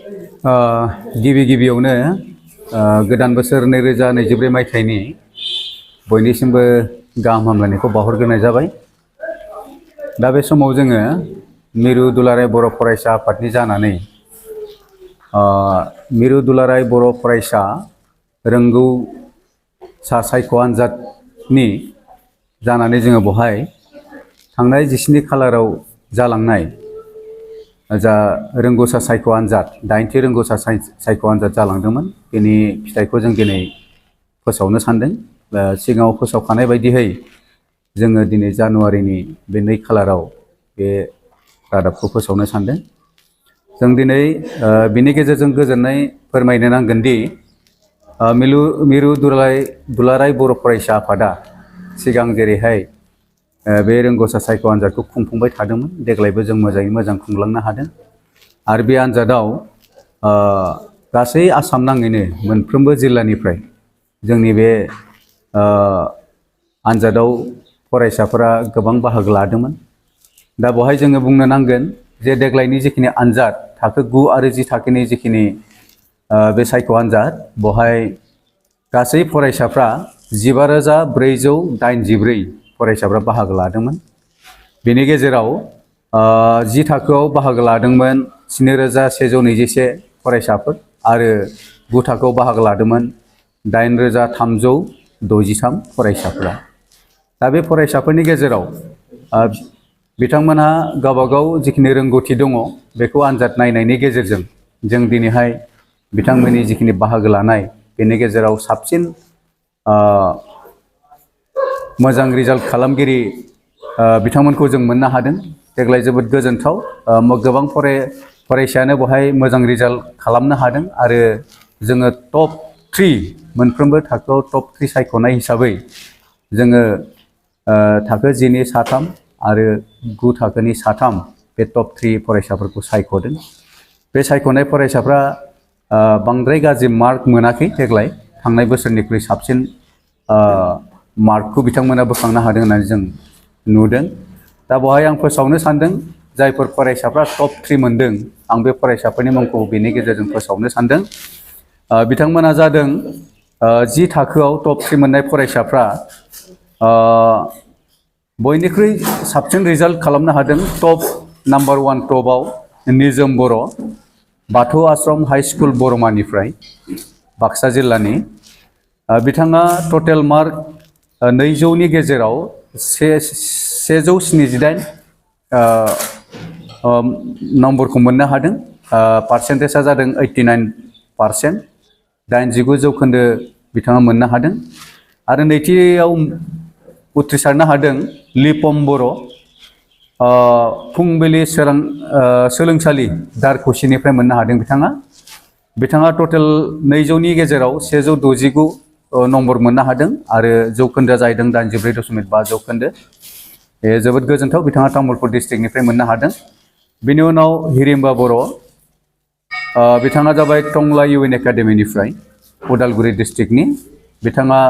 गिबि गिबियावनो गोदान बोसोर 2024 मायथाइनि बयनिसिमबो गाहाम हामलायनायखौ बावहरग्रोनाय जाबाय। दा बे समाव जोङो मिरु दुलाराय बर' फरायसा आफादनि जानानै मिरु दुलाराय बर' फरायसा रोंगौसा सायख' आनजादनि जानानै जोङो बहाय थांनाय 17 खालाराव जालांनाय जा रोंगौसा सायख' आनजाद 8थि रोंगौसा सायख' आनजाद जालांदोंमोन बेनि फिथाइखौ जों दिनै फोसावनो सानदों। सिगाङाव फोसावखानाय बायदियै जोङो दिनै जानुवारिनि बे 2 खालाराव बे रादाबखौ फोसावनो सानदों। जों दिनै बिनि गेजेरजों गोजोननाय फोरमायनो नांगोन दि मिरु दुलाराय बर' फरायसा आफादा सिगां जेरैहाय बे रोंगौसा सायख' आनजादखौ खुंफुंबाय थादोंमोन, देग्लायबो जों मोजाङै मोजां खुंलांनो हादों। आरो बे आनजादाव गासै आसाम नाङैनो मोनफ्रोमबो जिल्लानिफ्राय जोंनि बे आनजादाव फरायसाफोरा गोबां बाहागो लादोंमोन। दा बेवहाय जोङो बुंनो नांगोन जे देग्लायनि जिखिनि आनजाद थाखो 9 आरो 10 थाखोनि जिखिनि बे सायख' आनजाद बेवहाय गासै फरायसाफ्रा 15,484 फरायसाफ्रा बाहागो लादोंमोन। बेनि गेजेराव 10 थाखोआव बाहागो लादोंमोन 7,121 फरायसाफोर आरो 9 थाखोआव बाहागो लादोंमोन 8,363 फरायसाफोरा। दा बे फरायसाफोरनि गेजेराव बिथांमोनहा गावबागाव जिखिनि रोंगौथि दङ बेखौ आनजाद नायनायनि गेजेरजों जों दिनैहाय बिथांमोननि जिखिनि बाहागो लानाय बेनि गेजेराव साबसिन मोजां रिजाल्ट खालामगिरि बिथांमोनखौ जों मोननो हादों। देग्लाय जोबोद गोजोनथाव, गोबां फरायसायानो बेवहाय मोजां रिजाल्ट खालामनो हादों आरो जोङो टप 3 मोनफ्रोमबो थाखोआव टप 3 सायख'नाय हिसाबै जोङो थाखो 10 नि 3 आरो 9 थाखोनि 3 बे टप 3 फरायसाफोरखौ सायख'दों। बे सायख'नाय फरायसाफ्रा बांद्राय गाज्रि मार्क मोनाखै, देग्लाय थांनाय बोसोरनिख्रुइ साबसिन मार्कखौ बिथांमोना बोखांनो हादों होननानै जों नुदों। दा बेवहाय आं फोसावनो सानदों जायफोर फरायसाफ्रा टप 3 मोनदों, आं बे फरायसाफोरनि मुंखौ बेनि गेजेरजों फोसावनो सानदों। बिथांमोना जादों 10 थाखोआव टप 3 मोननाय फरायसाफ्रा बयनिख्रुइ साबसिन रिजाल्ट खालामनो हादों। टप नाम्बार 1 टपआव निजोम बर', बाथौ आश्रम हाइ स्कुल बरमानिफ्राय, बाक्सा जिल्लानि। बिथाङा टटेल मार्क 200नि गेजेराव 178 नम्बरखौ मोननो हादों। पार्सेन्टेजआ जादों 89%, 89 जौखोन्दो बिथाङा मोननो हादों। आरो नैथियाव उथ्रिसारनो हादों लिपम बर', फुंबिलि सोलोंसालि दारखुसिनिफ्राय मोननो हादों बिथाङा टटेल 200नि गेजेराव 169 नम्बर मोननो हादों आरो जौखोन्दोआ जाहैदों 84.5 जौखोन्दो। बे जोबोद गोजोनथाव, बिथाङा तामुलपुर डिस्ट्रिक्टनिफ्राय मोननो हादों। बेनि उनाव हिरिम्बा बर', बिथाङा जाबाय टंला इउएन एकाडेमिनिफ्राय, उदालगुरि डिस्ट्रिक्टनि। बिथाङा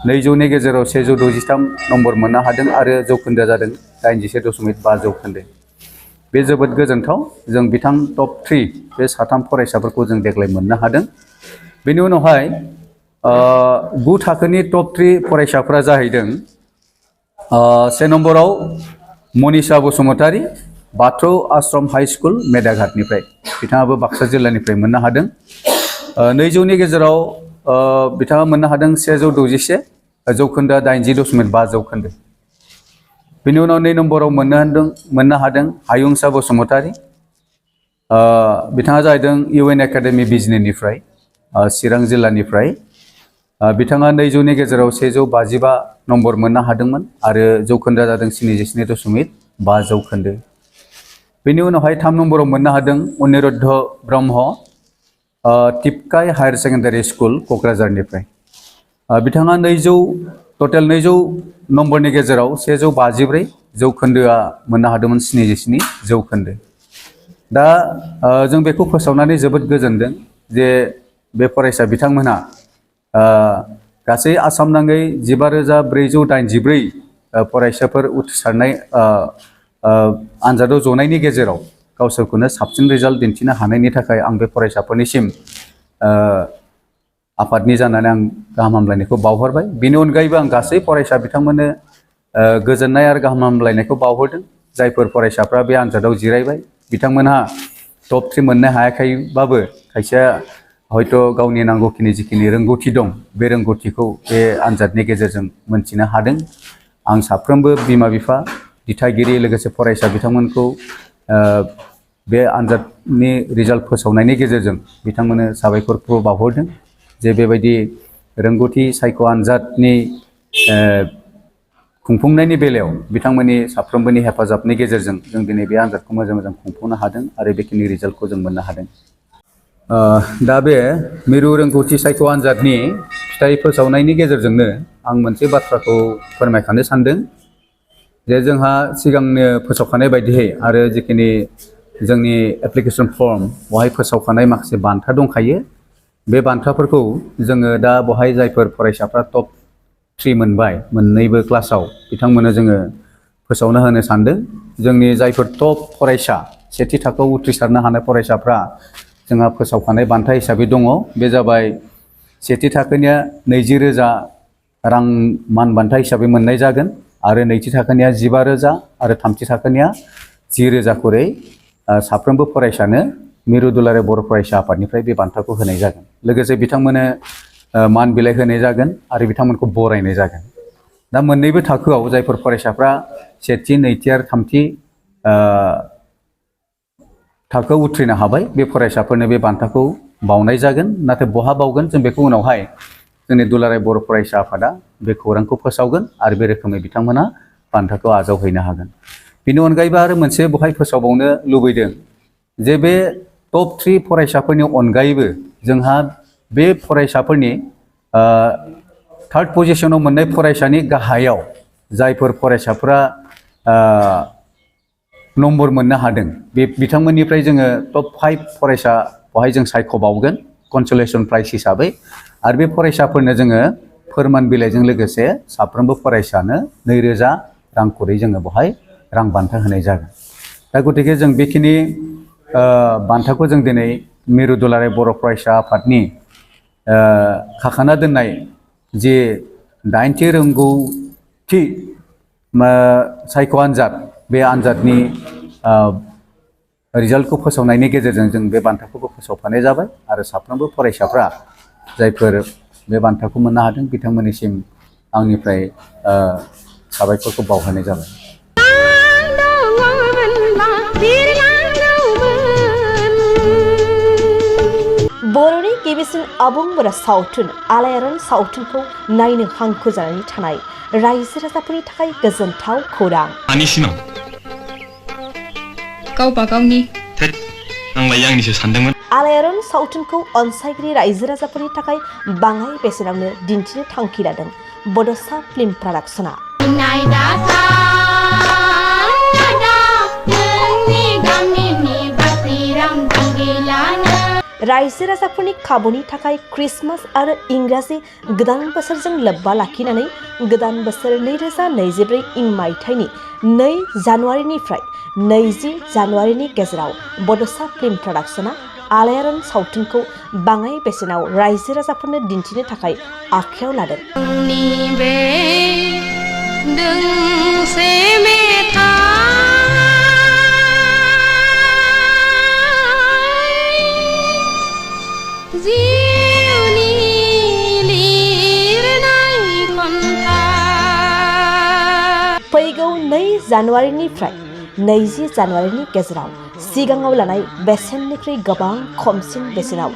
200नि गेजेराव 163 नम्बर मोननो हादों आरो जौखोन्दोआ जादों 87.5 जौखोन्दो। बे जोबोद गोजोनथाव, जों बिथां टप 3 बे 3 फरायसाफोरखौ जों देग्लाय मोननो हादों। बेनि उनावहाय 9 थाखोनि टप 3 फरायसाफोरा जाहैदों 1 नम्बराव मनिषा बसुमतारी, बाथौ आश्रम हाइ स्कुल मेदाघाटनिफ्राय, बिथाङाबो बाक्सा जिल्लानिफ्राय मोननो हादों। 200नि गेजेराव बिथाङा मोननो हादों 161, जौखोन्दोआ 80.5 जौखोन्दो। बेनि उनाव 2 नम्बराव मोननो हादों हायुंसा बसुमतारी, बिथाङा जाहैदों इउएन एकाडेमि बिजनीनिफ्राय, चिरां जिल्लानिफ्राय। बिथाङा 200नि गेजेराव 155 नम्बर मोननो हादोंमोन आरो जौखोन्दोआ जादों 77.5 जौखोन्दो। बेनि उनावहाय 3 नम्बराव मोननो हादों अनिरुद्ध ब्रह्म, टिपकाय हायार सेकेन्डारि स्कुल क'क्राझारनिफ्राय। बिथाङा टटेल 200 नम्बरनि गेजेराव 154 जौखोन्दोआ मोननो हादोंमोन 77 जौखोन्दो। दा जों बेखौ फोसावनानै जोबोद गोजोनदों जे बे फरायसा बिथांमोनहा गासै आसाम नाङै 15,484 फरायसाफोर उथ्रिसारनाय आनजादाव जनायनि गेजेराव गावसोरखौनो साबसिन रिजाल्ट दिन्थिनो हानायनि थाखाय आं बे फरायसाफोरनिसिम आफादनि जानानै आं गाहाम हामलायनायखौ बावहरबाय। बेनि अनगायैबो आं गासै फरायसा बिथांमोननो गोजोननाय आरो गाहाम हामलायनायखौ बावहरदों। जायफोर फरायसाफ्रा बे आनजादाव जिरायबाय बिथांमोनहा टप 3 मोननो हायाखैबाबो खायसेया हयथ' गावनि नांगौखिनि जिखिनि रोंगौथि दं बे रोंगौथिखौ बे आनजादनि गेजेरजों मोनथिनो हादों। आं साफ्रोमबो बिमा बिफा दिथागिरि लोगोसे फरायसा बिथांमोनखौ बे आनजादनि रिजाल्ट फोसावनायनि गेजेरजों बिथांमोननो साबायखरखौ बावहरदों जे बेबायदि रोंगौथि सायख' आनजादनि खुंफुंनायनि बेलायाव बिथांमोननि साफ्रोमबोनि हेफाजाबनि गेजेरजों जों दिनै बे आनजादखौ मोजां खुंफुंनो हादों आरो बेखिनि रिजाल्टखौ जों मोननो हादों। दा बे मिरु रोंगौथि सायख' आनजादनि फिथाइ फोसावनायनि गेजेरजोंनो आं मोनसे बाथ्राखौ फोरमायखानो सानदों जे जोंहा सिगांनो फोसावखानाय बायदियै आरो जिखिनि जोंनि एप्लिकेसन फर्म बहाय फोसावखानाय माखासे बान्था दंखायो। बे बान्थाफोरखौ जोङो दा बहाय जायफोर फरायसाफ्रा टप 3 मोनबाय मोननैबो क्लासाव बिथांमोननो जोङो फोसावना होनो सानदों। जोंनि जायफोर टप फरायसा सेथि थाखोआव उथ्रिसारनो हानाय फरायसाफ्रा जोंहा फोसावखानाय बान्था हिसाबै दङ। बे जाबाय सेथि थाखोनिया 20,000 रां मान बान्था हिसाबै मोननाय जागोन आरो नैथि थाखोनिया 15,000 आरो थामथि थाखोनिया 10,000 खरै साफ्रोमबो फरायसानो मिरु दुलाराय बर' फरायसा आफादनिफ्राय बे बान्थाखौ होनाय जागोन। लोगोसे बिथांमोननो मान बिलाइ होनाय जागोन आरो बिथांमोनखौ बरायनाय जागोन। दा मोननैबो थाखोआव जायफोर फरायसाफ्रा सेथि नैथि आरो थामथि थाखोआव उथ्रिनो हाबाय बे फरायसाफोरनो बे बान्थाखौ बावनाय जागोन। नाथाय बहा बावगोन जों बेखौ उनावहाय जोंनि दुलाराय बर' फरायसा आफादा बे खौरांखौ फोसावगोन आरो बे रोखोमै बिथांमोना बान्थाखौ आजावहैनो हागोन। बेनि अनगायैबो आरो मोनसे बहाय फोसावबावनो लुबैदों जे बे टप 3 फरायसाफोरनि अनगायैबो जोंहा बे फरायसाफोरनि 3rd पजिशनाव मोननाय फरायसानि गाहायाव जायफोर फरायसाफोरा नम्बर मोननो हादों बे बिथांमोननिफ्राय जोङो टप 5 फरायसा बहाय जों सायख'बावगोन कनसलेसन प्राइज हिसाबै आरो बे फरायसाफोरनो जोङो फोरमान बिलाइजों लोगोसे साफ्रोमबो फरायसानो 2,000 रां खरै जोङो बहाय रां बान्था होनाय जागोन। दा गतिके जों बेखिनि बान्थाखौ जों दिनै मिरु दुलाराय बर' फरायसा आफादनि खाखाना दोननाय जे 8थि रोंगौथि सायख' आनजाद बे आनजादनि रिजाल्टखौ फोसावनायनि गेजेरजों जों बे बान्थाखौबो फोसावफानाय जाबाय आरो साफ्रोमबो फरायसाफ्रा जायफोर बे बान्थाखौ मोननो हादों बिथांमोननिसिम आंनिफ्राय साबायखरखौ बावहरनाय जाबाय। बर'नि गिबिसिन आबुं बर' सावथुन आलायारन सावथुनखौ नायनो हांखुर जानानै थानाय रायजो राजाफोरनि थाखाय गोजोनथाव खौरां। गावबा गावनि आंलाय आंनिसो सानदोंमोन। आलायारन सावथुनखौ अनसायगिरि रायजो राजाफोरनि थाखाय बाङाय बेसेनावनो दिन्थिनो थांखि लादों बड'सा फिल्म प्रडाक्शना। रायजो राजाफोरनि खाबुनि थाखाय क्रिसमास आरो इंराजि गोदान बोसोरजों लोब्बा लाखिनानै गोदान बोसोर 2024 इं मायथाइनि 2 जानुवारिनिफ्राय 20 जानुवारिनि गेजेराव बड'सा फिल्म प्रडाक्शना आलायारन सावथुनखौ बाङाय बेसेनाव रायजो राजाफोरनो दिन्थिनो थाखाय आखायाव लादों। फैगौ 2 जानुवारिनिफ्राय 20 जानुवारिनि गेजेराव सिगाङाव लानाय बेसेननिख्रुइ गोबां खमसिन बेसेनाव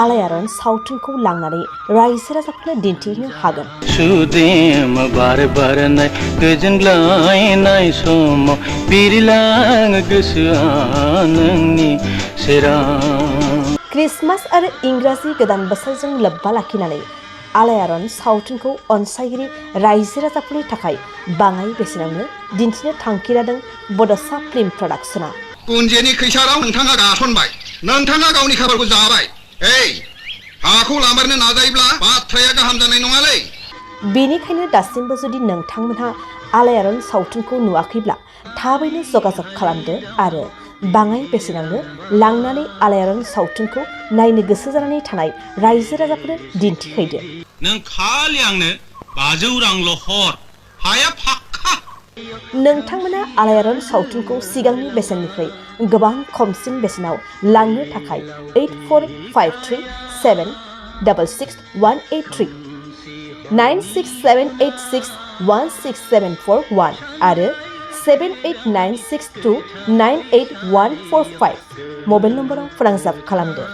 आलायारन सावथुनखौ लांनानै रायजो राजाफोरनो दिन्थिनो हागोन। सुदेम बार बारनाय गोजोनग्लायनाय समाव बिरलाङो गोसोआ नोंनि सेराव। क्रिसमास आरो इंराजि गोदान बोसोरजों लोब्बा लाखिनानै आलायारन सावथुनखौ अनसायगिरि रायजो राजाफोरनि थाखाय बाङाय बेसेनावनो दिन्थिनो थांखि लादों बड'सा फिल्म प्रडाक्शना। कुन्जेनि खैसाराव नोंथाङा गासनबाय, नोंथाङा गावनि खाफालखौ जाबाय। हाखौ लामारनो नाजायोब्ला बाथ्राया गाहाम जानाय नङालै। बेनिखायनो दासिमबो जुदि नोंथांमोनहा आलायारन सावथुनखौ नुवाखैब्ला थाबैनो जगाजग खालामदो आरो बाङाय बेसेनावनो लांनानै आलायारन सावथुनखौ नायनो गोसो जानानै थानाय रायजो राजाफोरनो दिन्थिहैदो। नों खालि आंनो 500 रांल' हर, हाया फाक्का। नोंथांमोना आलायारन सावथुनखौ सिगांनि बेसेननिफ्राय गोबां खमसिन बेसेनाव लांनो थाखाय 8453766183 9678616741 आरो 7896298145 मबाइल नम्बराव फोनांजाब खालामदो।